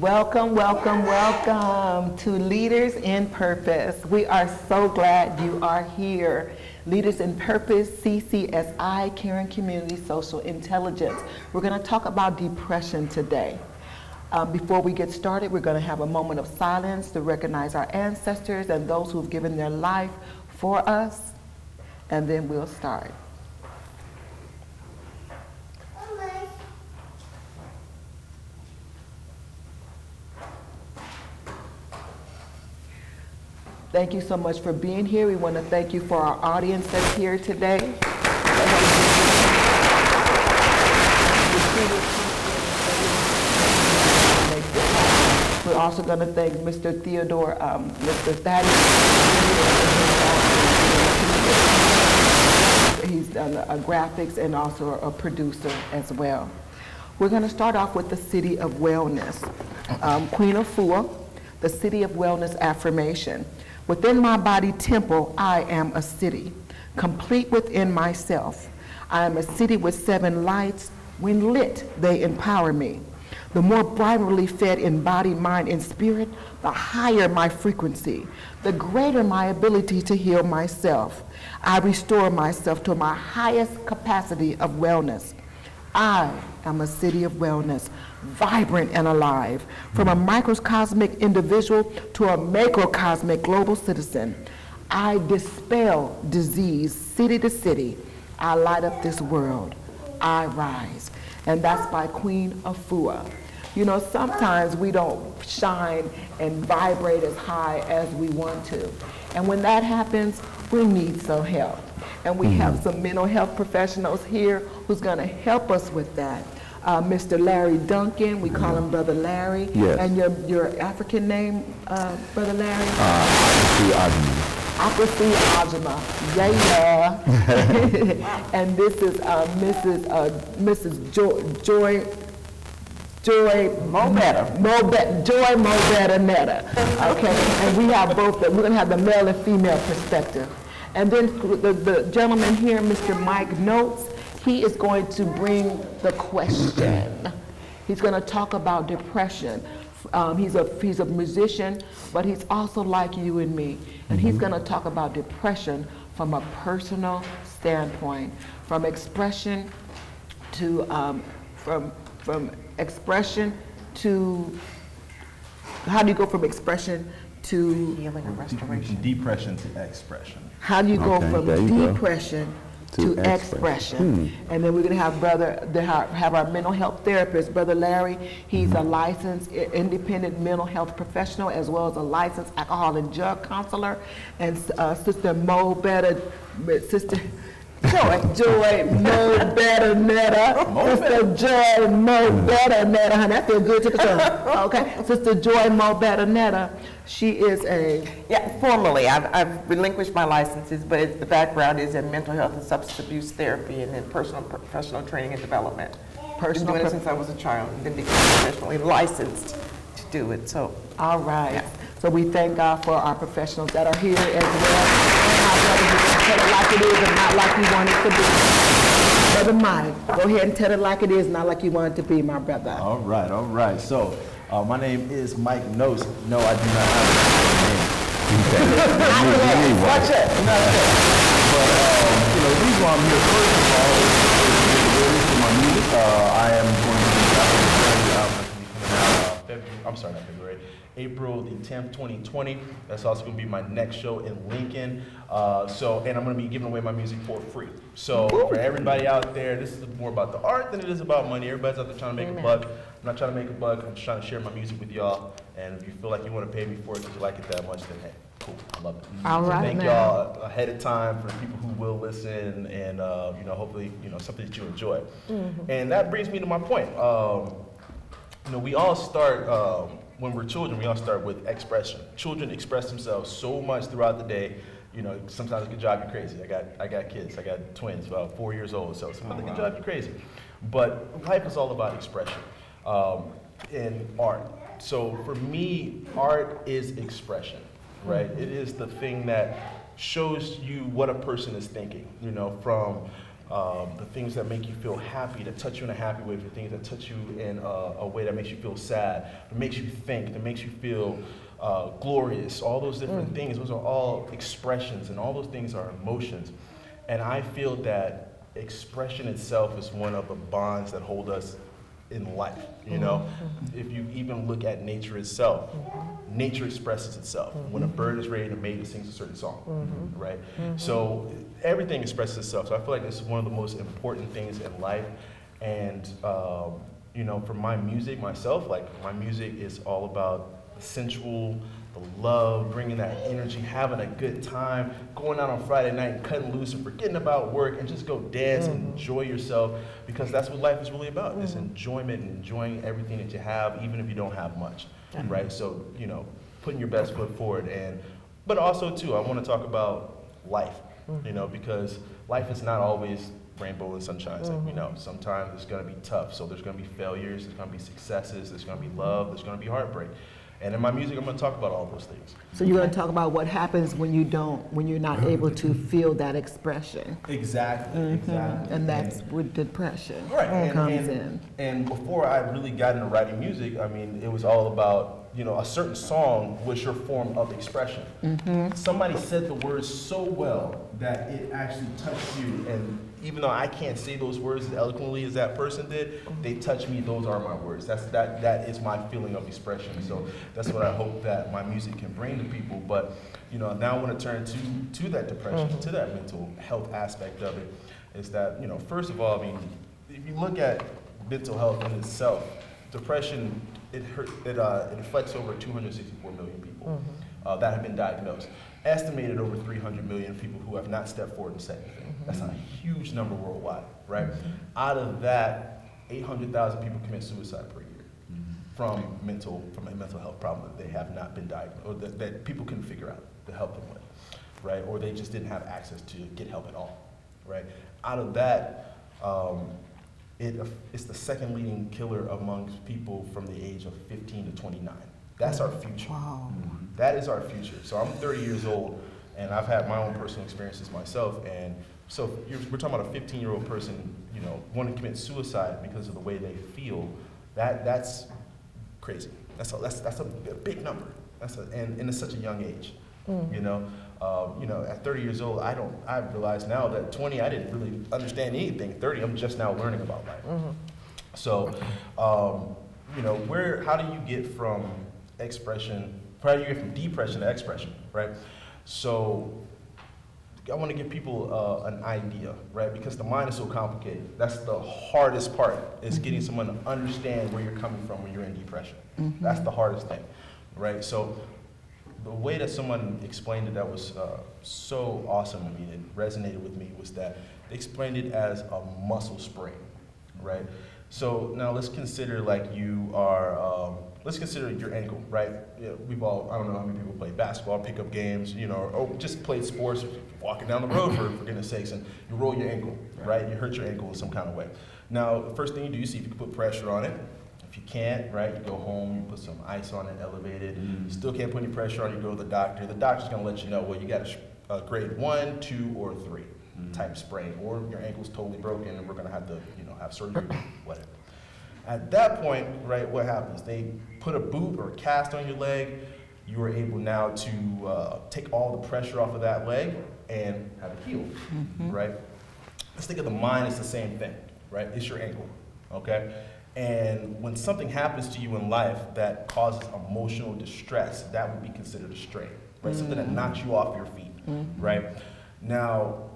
Welcome, welcome, welcome to Leaders in Purpose. We are so glad you are here. Leaders in Purpose, CCSI, Caring Community Social Intelligence. We're going to talk about depression today. Before we get started, we're going to have a moment of silence to recognize our ancestors and those who've given their life for us, and then we'll start. Thank you so much for being here. We want to thank you for our audience that's here today. We're also going to thank Mr. Theodore, Mr. Thaddeus. He's done graphics and also a producer as well. We're going to start off with the City of Wellness. Queen Afua, the City of Wellness affirmation. Within my body temple, I am a city, complete within myself. I am a city with 7 lights. When lit, they empower me. The more brightly fed in body, mind, and spirit, the higher my frequency, the greater my ability to heal myself. I restore myself to my highest capacity of wellness. I am a city of wellness, vibrant and alive, from a microcosmic individual to a macrocosmic global citizen. I dispel disease city to city. I light up this world. I rise. And that's by Queen Afua. You know, sometimes we don't shine and vibrate as high as we want to. And when that happens, we need some help. And we have some mental health professionals here who's going to help us with that. Mr. Larry Duncan, we call him Brother Larry. Yes. And your African name, Brother Larry? Akusi Ajima. Yeah. And this is Mrs. Joy Mobetta Netta. Okay, and we have both. We're going to have the male and female perspective. And then the gentleman here, Mr. Mike Notes, he is going to bring the question. He's going to talk about depression. He's a musician, but he's also like you and me. And he's going to talk about depression from a personal standpoint, from expression to from expression to, how do you go from expression to healing and restoration? Depression to expression. How do you go from depression to expression? And then we're going to have have our mental health therapist, Brother Larry. He's a licensed independent mental health professional as well as a licensed alcohol and drug counselor. And Sister Mobetta, Sister Joy Mobetta Netta. Sister Joy Mobetta Netta. Honey, I feel good to the tongue. Okay, Sister Joy Mobetta Netta. She is formally, I've relinquished my licenses, but the background is in mental health and substance abuse therapy and in professional training and development. Been doing it since I was a child and then became professionally licensed to do it. So, all right. Yeah. So we thank God for our professionals that are here as well. And our brothers who can tell it like it is and not like you want it to be. Brother Mike, go ahead and tell it like it is, not like you want it to be, my brother. All right, all right. So, my name is Mike Notes. No, I do not have a name. Watch it. But, the reason why I'm here, first of all, is for my music. I am going to be April the 10th, 2020. That's also going to be my next show in Lincoln. And I'm going to be giving away my music for free. So for everybody out there, this is more about the art than it is about money. Everybody's out there trying to make a buck. I'm not trying to make a buck. I'm just trying to share my music with y'all. And if you feel like you want to pay me for it because you like it that much, then hey, cool. I love it. All right, thank y'all ahead of time for the people who will listen and, hopefully, something that you enjoy. And that brings me to my point. We all start, when we're children, we all start with expression. Children express themselves so much throughout the day. Sometimes it can drive you crazy. I got kids. I got twins, about 4 years old, so sometimes it can drive you crazy. But life is all about expression and art. So for me, art is expression, right? It is the thing that shows you what a person is thinking, from the things that make you feel happy, that touch you in a happy way, the things that touch you in a way that makes you feel sad, that makes you think, that makes you feel glorious, all those different things, those are all expressions, and all those things are emotions. And I feel that expression itself is one of the bonds that hold us in life, you know? If you even look at nature itself, nature expresses itself. When a bird is ready to mate, it sings a certain song, right? So everything expresses itself. So I feel like this is one of the most important things in life. And, you know, for my music, myself, like my music is all about the sensual, the love, bringing that energy, having a good time, going out on Friday night and cutting loose and forgetting about work and just go dance and enjoy yourself, because that's what life is really about. It's enjoyment and enjoying everything that you have, even if you don't have much, right? So, you know, putting your best foot forward. But also too, I want to talk about life, you know, because life is not always rainbow and sunshine, like we know. Sometimes it's going to be tough. So there's going to be failures, there's going to be successes, there's going to be love, there's going to be heartbreak. And in my music, I'm going to talk about all those things. So you're going to talk about what happens when you're not able to feel that expression. Exactly, exactly. And that's where depression comes in. And before I really got into writing music, I mean, it was all about, you know, a certain song was your form of expression. Somebody said the words so well that it actually touched you, and even though I can't say those words as eloquently as that person did, they touch me. Those are my words. That is my feeling of expression. So that's what I hope that my music can bring to people. But you know, now I want to turn to that depression, to that mental health aspect of it. Is that, you know, first of all, I mean, if you look at mental health in itself, depression, it affects over 264 million people that have been diagnosed. Estimated over 300 million people who have not stepped forward and said anything. That's a huge number worldwide, right? Out of that, 800,000 people commit suicide per year from a mental health problem that they have not been diagnosed, or that people couldn't figure out to help them with, right? Or they just didn't have access to get help at all, right? Out of that, it's the second leading killer amongst people from the age of 15 to 29. That's our future. Wow. That is our future. So I'm 30 years old, and I've had my own personal experiences myself. And so we're talking about a 15-year-old person, you know, wanting to commit suicide because of the way they feel. That's crazy. That's a big number. And it's such a young age. You know, at 30 years old, I realize now that 20, I didn't really understand anything. 30, I'm just now learning about life. So, you know, how do you get from expression, how do you get from depression to expression, right? So I want to give people an idea, right? Because the mind is so complicated. That's the hardest part, is getting someone to understand where you're coming from when you're in depression. That's the hardest thing, right? So the way that someone explained it that was so awesome, I mean, it resonated with me, was that they explained it as a muscle sprain, right? So now let's consider like you are, let's consider your ankle, right? Yeah, I don't know how many people play basketball, pickup games, you know, or just played sports, walking down the road for goodness sakes, and you roll your ankle, right? You hurt your ankle in some kind of way. Now, the first thing you do, you see if you can put pressure on it. If you can't, right, you go home, you put some ice on it, elevate it. You still can't put any pressure on it, you go to the doctor. The doctor's gonna let you know, well, you got a grade 1, 2, or 3 type sprain, or your ankle's totally broken and we're gonna have to, you know, have surgery, whatever. At that point, right, what happens? They put a boot or a cast on your leg. You are able now to take all the pressure off of that leg and have it heal, right? Let's think of the mind as the same thing, right? It's your ankle, okay? And when something happens to you in life that causes emotional distress, that would be considered a strain, right? Something that knocks you off your feet, right? Now,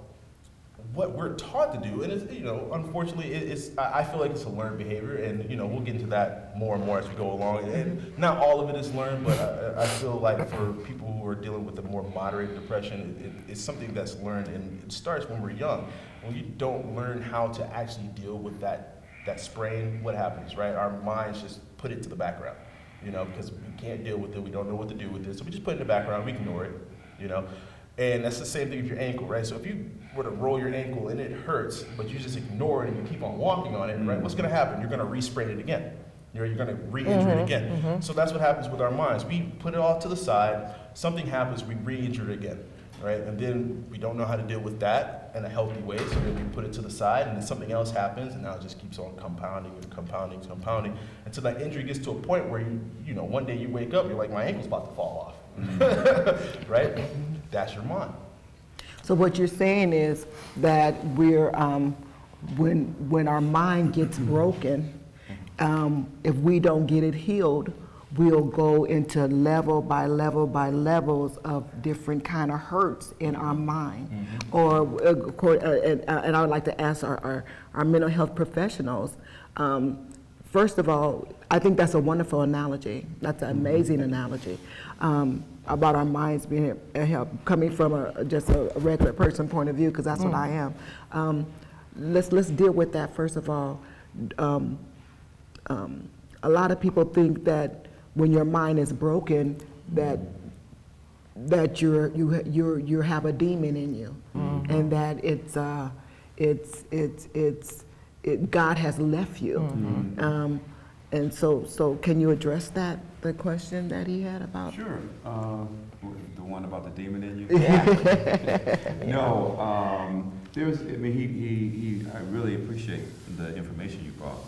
what we're taught to do, and it's, you know, unfortunately, I feel like it's a learned behavior, and you know, we'll get into that more and more as we go along. And not all of it is learned, but I feel like for people who are dealing with a more moderate depression, it's something that's learned, and it starts when we're young. When you don't learn how to actually deal with that sprain, what happens, right? Our minds just put it to the background, you know, because we can't deal with it, we don't know what to do with it, so we just put it in the background, we ignore it, you know. And that's the same thing with your ankle, right? So if you were to roll your ankle and it hurts, but you just ignore it and you keep on walking on it, right? What's gonna happen? You're gonna re-sprain it again. You're gonna re-injure it again. So that's what happens with our minds. We put it all to the side, something happens, we re-injure it again, right? And then we don't know how to deal with that, in a healthy way, so then you put it to the side, and then something else happens, and now it just keeps on compounding and compounding, compounding, until that injury gets to a point where you know, one day you wake up, you're like, my ankle's about to fall off, right? That's your mind. So what you're saying is that we're, when our mind gets broken, if we don't get it healed, we'll go into level by levels of different kind of hurts in our mind. And I would like to ask our mental health professionals, first of all, I think that's a wonderful analogy. That's an amazing analogy about our minds being help, coming from just a regular person point of view, because that's what I am. Let's deal with that first of all. A lot of people think that when your mind is broken, that you have a demon in you, and that God has left you. And so can you address that, the question that he had about? Sure. The one about the demon in you? Yeah. No, there's, I mean, I really appreciate the information you brought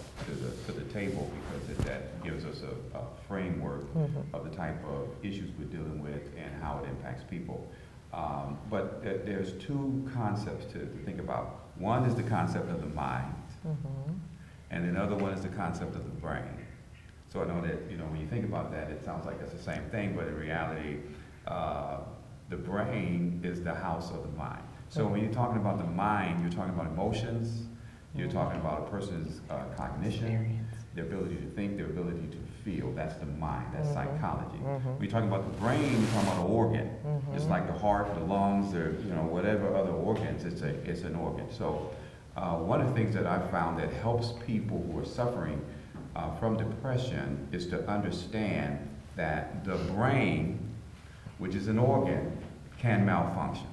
to the table, because that gives us a framework of the type of issues we're dealing with and how it impacts people. But there's two concepts to think about. One is the concept of the mind, and another one is the concept of the brain. So I know that, you know, when you think about that, it sounds like it's the same thing, but in reality, the brain is the house of the mind. So when you're talking about the mind, you're talking about emotions, you're talking about a person's cognition, their ability to think, their ability to feel. That's the mind, that's psychology. When you're talking about the brain, you're talking about an organ. It's like the heart, the lungs, or, you know, whatever other organs, it's an organ. So one of the things that I've found that helps people who are suffering from depression is to understand that the brain, which is an organ, can malfunction.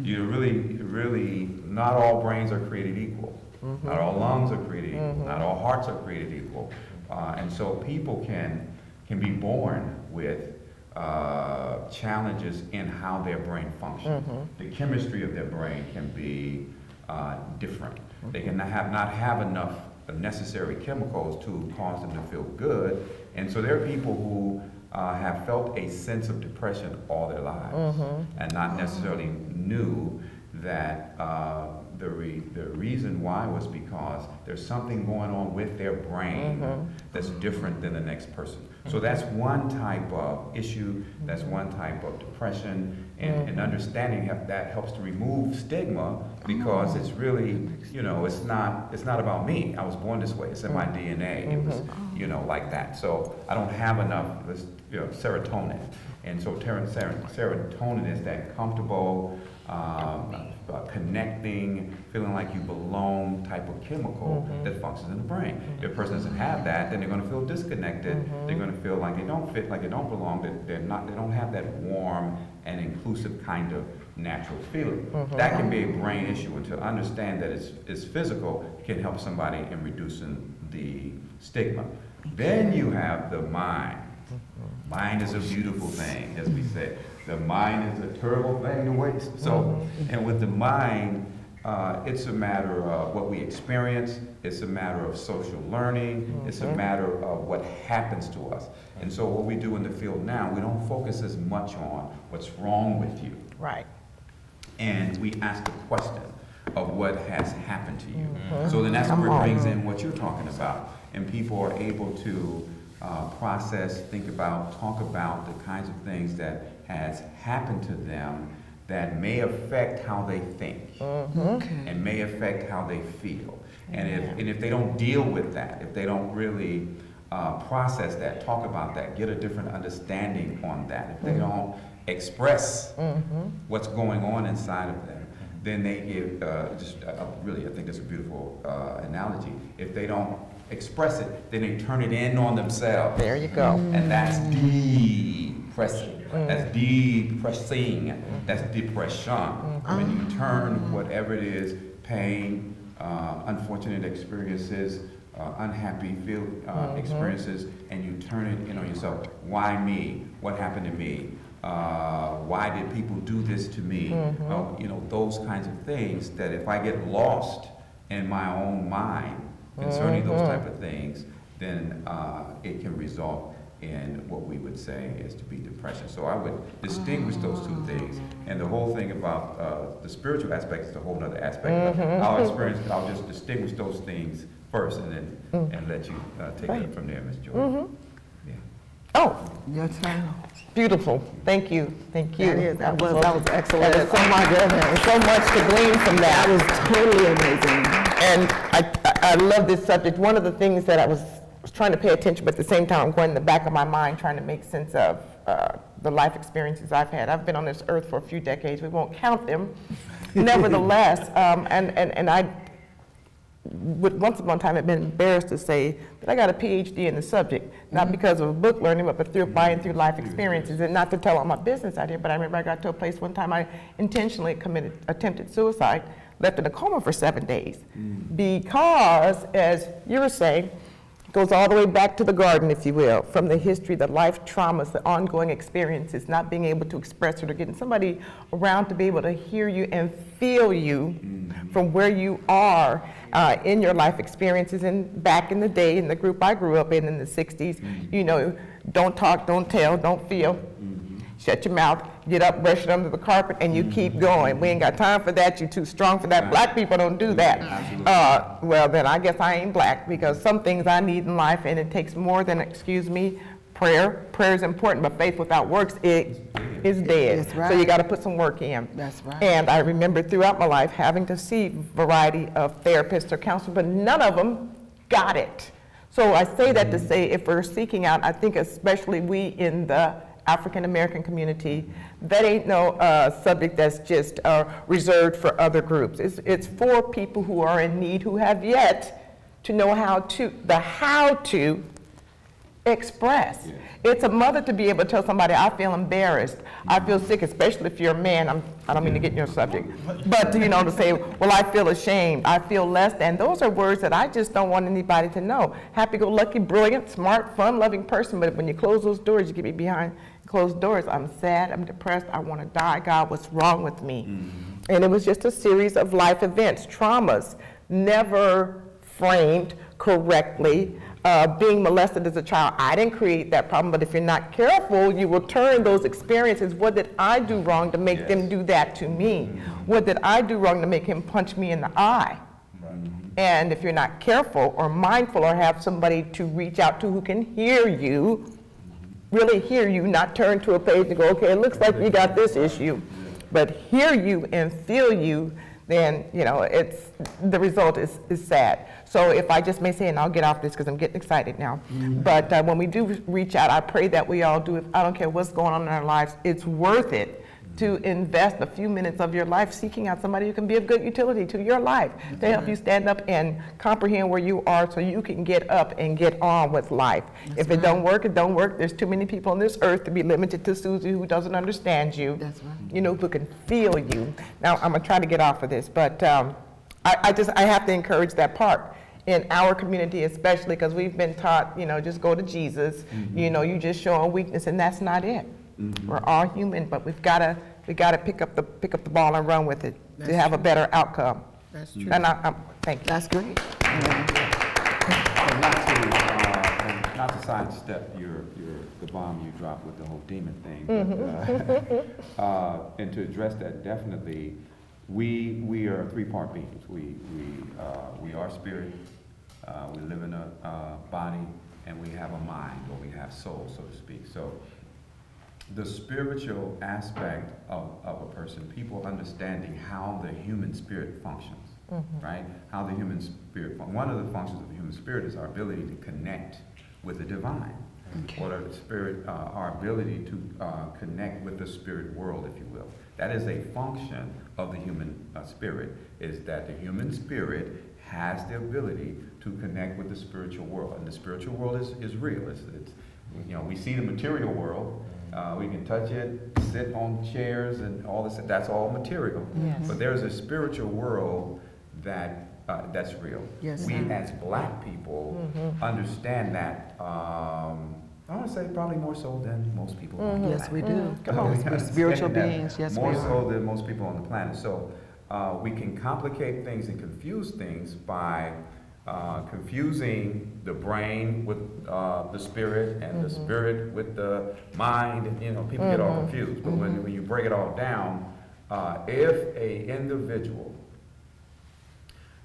You really, not all brains are created equal. Not all lungs are created equal. Not all hearts are created equal. And so people can be born with challenges in how their brain functions. The chemistry of their brain can be different. They can not have enough necessary chemicals to cause them to feel good. And so there are people who have felt a sense of depression all their lives and not necessarily knew that the reason why was because there's something going on with their brain that's different than the next person. So that's one type of issue, that's one type of depression, and understanding that helps to remove stigma, because it's really, you know, it's not about me. I was born this way. It's in my DNA. It was, you know, like that. So I don't have enough, you know, serotonin. And so serotonin is that comfortable, connecting, feeling like you belong type of chemical that functions in the brain. If a person doesn't have that, then they're going to feel disconnected. They're going to feel like they don't fit, like they don't belong. They don't have that warm and inclusive kind of natural feeling. That can be a brain issue, and to understand that it's physical can help somebody in reducing the stigma. Then you have the mind. Mind is a beautiful thing, as we say. The mind is a terrible thing to waste. So, and with the mind, it's a matter of what we experience, it's a matter of social learning, it's a matter of what happens to us. And so what we do in the field now, we don't focus as much on what's wrong with you. Right. And we ask the question of what has happened to you. So then that's where it brings in what you're talking about. And people are able to process, think about, talk about the kinds of things that has happened to them that may affect how they think and may affect how they feel. And if they don't deal with that, if they don't really process that, talk about that, get a different understanding on that, if they don't express what's going on inside of them, then they give, really, I think that's a beautiful analogy. If they don't express it, then they turn it in on themselves. There you go. And that's depressing. That's depressing. That's depression. When you turn whatever it is, pain, unfortunate experiences, unhappy experiences, and you turn it in on yourself. Why me? What happened to me? Why did people do this to me? You know, those kinds of things that if I get lost in my own mind concerning those type of things, then it can result in what we would say is to be depression. So I would distinguish those two things. And the whole thing about the spiritual aspect is a whole other aspect. Our experience, I'll just distinguish those things first and then and let you take it from there, Ms. Joy. Yeah. Oh, Yes, ma'am. beautiful. Thank you. Thank you. That was excellent. That is so much, so much to glean from that. That was totally amazing. And I love this subject. One of the things that I was trying to pay attention, but at the same time, I'm going in the back of my mind trying to make sense of the life experiences I've had. I've been on this earth for a few decades. We won't count them. Nevertheless, and I would once upon a time have been embarrassed to say that I got a PhD in the subject, not because of book learning, but through buying through life experiences, and not to tell all my business out here, but I remember I got to a place one time I intentionally attempted suicide, left in a coma for 7 days, because, as you were saying, goes all the way back to the garden, if you will, from the history, the life traumas, the ongoing experiences, not being able to express it or getting somebody around to be able to hear you and feel you from where you are in your life experiences. And back in the day, in the group I grew up in the 60s, you know, don't talk, don't tell, don't feel. Shut your mouth, get up, brush it under the carpet, and you keep going. We ain't got time for that. You're too strong for that. Black people don't do that. Well, then I guess I ain't black, because some things I need in life, and it takes more than, excuse me, prayer. Prayer is important, but faith without works is dead. That's right. So you got to put some work in. That's right. And I remember throughout my life having to see a variety of therapists or counselors, but none of them got it. So I say that to say, if we're seeking out, I think especially we in the African American community, that ain't no subject that's just reserved for other groups. It's for people who are in need, who have yet to know how to express. Yeah. It's a mother to be able to tell somebody, I feel embarrassed, I feel sick, especially if you're a man. I don't mean to get in your subject, but you know, to say, well, I feel ashamed, I feel less than. Those are words that I just don't want anybody to know. Happy-go-lucky, brilliant, smart, fun-loving person, but when you close those doors, you get me behind closed doors. I'm sad, I'm depressed, I want to die. God, what's wrong with me? And it was just a series of life events, traumas, never framed correctly. Being molested as a child, I didn't create that problem, but if you're not careful, you will turn those experiences. What did I do wrong to make them do that to me? What did I do wrong to make him punch me in the eye? And if you're not careful or mindful or have somebody to reach out to who can hear you, really hear you, not turn to a page and go, okay, it looks like you got this issue, but hear you and feel you, then, you know, the result is sad. So if I just may say, and I'll get off this because I'm getting excited now, but when we do reach out, I pray that we all do it. I don't care what's going on in our lives, it's worth it to invest a few minutes of your life seeking out somebody who can be of good utility to your life, to help you stand up and comprehend where you are so you can get up and get on with life. If it don't work, it don't work. There's too many people on this earth to be limited to Susie who doesn't understand you, you know, who can feel you. Now, I'm going to try to get off of this, but I have to encourage that part. In our community especially, because we've been taught, you know, just go to Jesus, you know, you just show a weakness, and that's not it. We're all human, but we gotta pick up the ball and run with it to have a better outcome. That's true. And thank you. That's great. Not to sidestep the bomb you dropped with the whole demon thing, but, and to address that, definitely, we are three-part beings. We are spirit, we live in a body, and we have a mind, or we have soul, so to speak. So the spiritual aspect of a person, people understanding how the human spirit functions, right? How the human spirit, one of the functions of the human spirit is our ability to connect with the divine. Or the spirit, our ability to connect with the spirit world, if you will. That is a function of the human spirit, is that the human spirit has the ability to connect with the spiritual world. And the spiritual world is real. It's you know, we see the material world, we can touch it, sit on chairs and all this, that's all material. Yes. But there's a spiritual world that's real. Yes, we sir. as black people understand that I want to say probably more so than most people. Yes, we do. Come on. Yes, we're spiritual beings. Yes, we More are. so than most people on the planet. So we can complicate things and confuse things by confusing the brain with the spirit and the spirit with the mind. You know, people get all confused. But when you break it all down, if a individual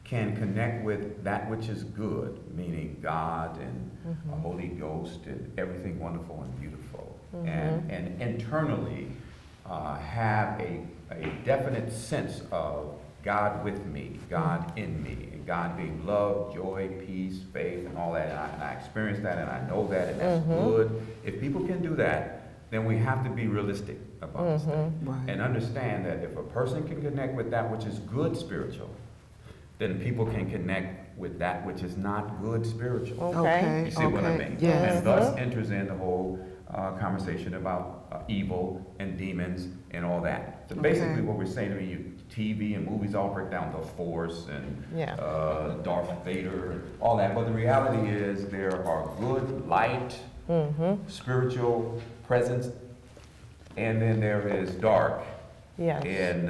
can connect with that which is good, meaning God and a Holy Ghost and everything wonderful and beautiful, and internally have a definite sense of God with me, God in me, and God being love, joy, peace, faith, and all that, and I experience that, and I know that, and that's good. If people can do that, then we have to be realistic about this thing, Right. and understand that if a person can connect with that which is good spiritual, then people can connect with that which is not good spiritual. Okay. You see what I mean? Yes. And thus enters in the whole conversation about evil and demons and all that. So basically Okay. what we're saying, I mean, TV and movies all break down the Force and Darth Vader and all that. But the reality is there are good, light, spiritual presence, and then there is dark Yes. and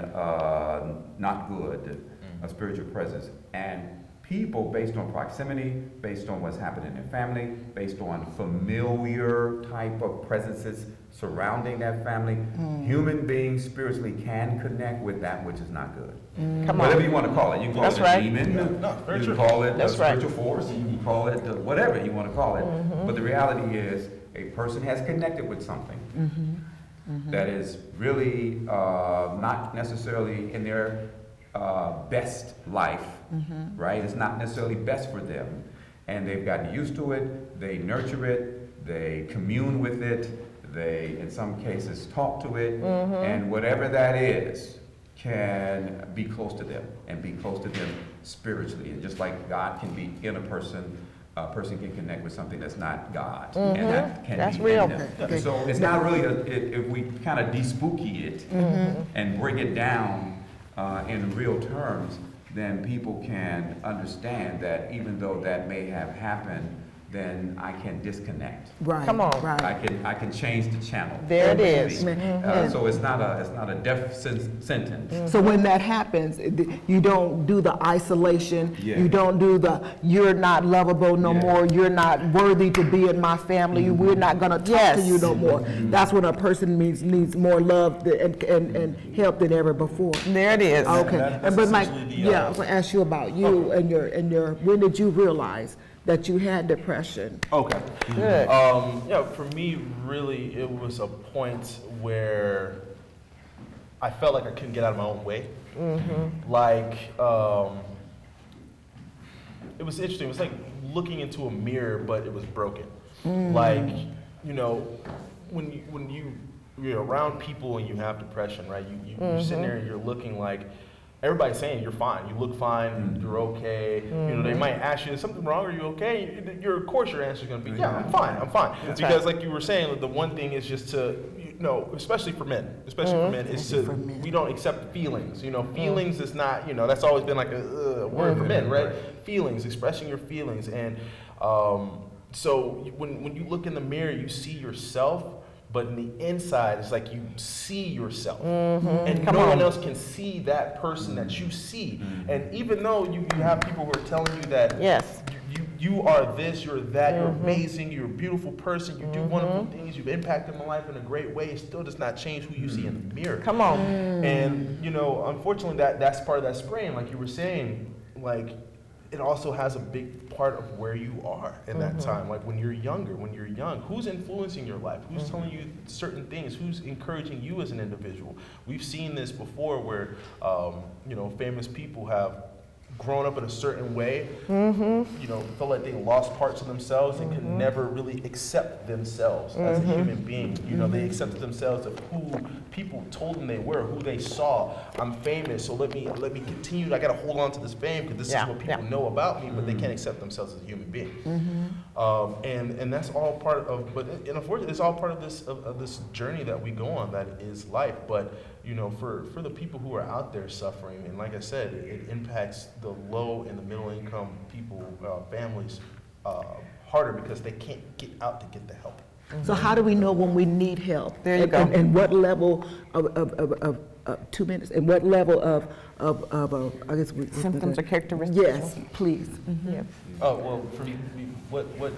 not good, a spiritual presence. And people, based on proximity, based on what's happening in their family, based on familiar type of presences surrounding that family, human beings spiritually can connect with that which is not good. Come Whatever on. you want to call it. You can call That's it a right. demon, very you true. can call it a That's right. spiritual force, you can call it whatever you want to call it. But the reality is a person has connected with something that is really not necessarily in their best life, right? It's not necessarily best for them. And they've gotten used to it, they nurture it, they commune with it, they, in some cases, talk to it, and whatever that is can be close to them and be close to them spiritually. And just like God can be in a person can connect with something that's not God, and that can That's be real. in them. Okay. So it's not really, if we kind of de-spooky it and bring it down in real terms, then people can understand that even though that may have happened, then I can disconnect. Right. Come on. Right. I can change the channel. There it so to is. speak. So it's not a death sentence. So when that happens, you don't do the isolation, Yeah. you don't do the, you're not lovable no Yeah. more, you're not worthy to be in my family, we're not gonna talk to you no more. That's when a person needs more love and help than ever before. There it is. Okay, that's but Mike, essentially the, yeah, I want to ask you about you and your, when did you realize that you had depression? Okay. Good. Yeah, for me, really, it was a point where I felt like I couldn't get out of my own way. Like, it was interesting. It was like looking into a mirror, but it was broken. Like, you know, when you're around people and you have depression, right? You're sitting there and you're looking like, everybody's saying you're fine. You look fine. You're okay. You know, they might ask you, "Is something wrong? Are you okay?" Of course, your answer is going to be, "Yeah, I'm fine. I'm fine." That's Because, right. like you were saying, the one thing is just to, you know, especially for men, is Especially for men. we don't accept feelings. You know, feelings is not, you know, that's always been like a word for men, right? Feelings, expressing your feelings, and so when you look in the mirror, you see yourself. But in the inside, it's like you see yourself. And no one else can see that person that you see. And even though you have people who are telling you that Yes. you are this, you're that, you're amazing, you're a beautiful person, you do wonderful things, you've impacted my life in a great way, it still does not change who you see in the mirror. Come on. And, you know, unfortunately, that's part of that spraying, like you were saying, like, it also has a big part of where you are in that time. Like when you're younger, when you're young, who's influencing your life? Who's telling you certain things? Who's encouraging you as an individual? We've seen this before where, you know, famous people have grown up in a certain way, you know, felt like they lost parts of themselves and could never really accept themselves as a human being. You know, they accepted themselves of who people told them they were, who they saw. I'm famous, so let me continue. I got to hold on to this fame because this is what people know about me, but they can't accept themselves as a human being. And that's all part of. But unfortunately, it's all part of this journey that we go on. That is life, but. You know, for the people who are out there suffering, and like I said, it impacts the low and the middle income people, families, harder because they can't get out to get the help. So how do we know when we need help? There you And- go. And what level of 2 minutes, and what level of I guess. Symptoms or characteristics? Yes, please. Yeah. Oh, well, for me, what was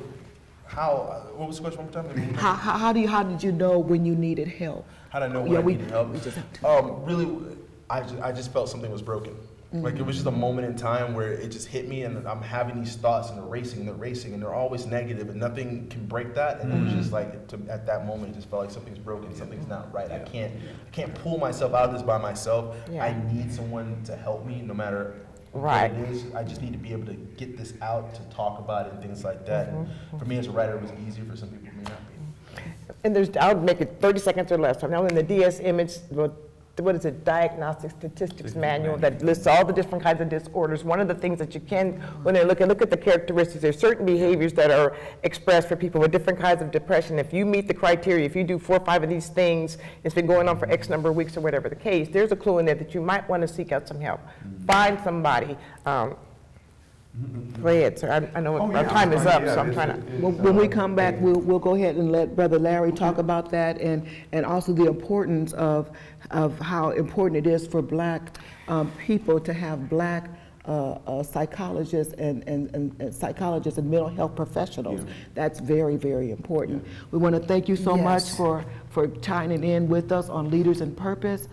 the question one more time? How did you know when you needed help? How did I know Yeah, when I needed help? we just have to- Really, I just felt something was broken. Like it was just a moment in time where it just hit me, and I'm having these thoughts, and they're racing, and they're always negative, and nothing can break that. And it was just like, at that moment, it just felt like something's broken, something's not right. I can't pull myself out of this by myself. Yeah. I need someone to help me, no matter Right. what it is. I just need to be able to get this out, to talk about it, and things like that. And for me as a writer, it was easier. For some people, it may not be. And I'll make it 30 seconds or less. Now in the DSM, what is it, Diagnostic Statistics Manual, that lists all the different kinds of disorders. One of the things that you can, when they look at the characteristics, there's certain behaviors that are expressed for people with different kinds of depression. If you meet the criteria, if you do 4 or 5 of these things, it's been going on for X number of weeks or whatever the case, there's a clue in there that you might want to seek out some help. Find somebody. Go ahead, sir. I know our time is up, so I'm trying to. When we come back, we'll go ahead and let Brother Larry talk about that, and also the importance of how important it is for Black people to have Black psychologists and psychologists and mental health professionals. That's very, very important. We want to thank you so much for chiming in with us on Leaders in Purpose.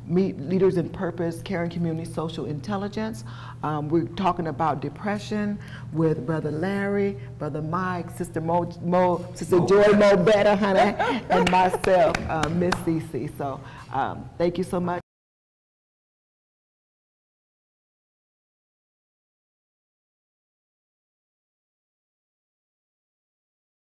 Leaders in Purpose, Caring Community Social Intelligence. We're talking about depression with Brother Larry, Brother Mike, Sister Sister Joy Mo Better, honey, and myself, Miss Cece. So thank you so much.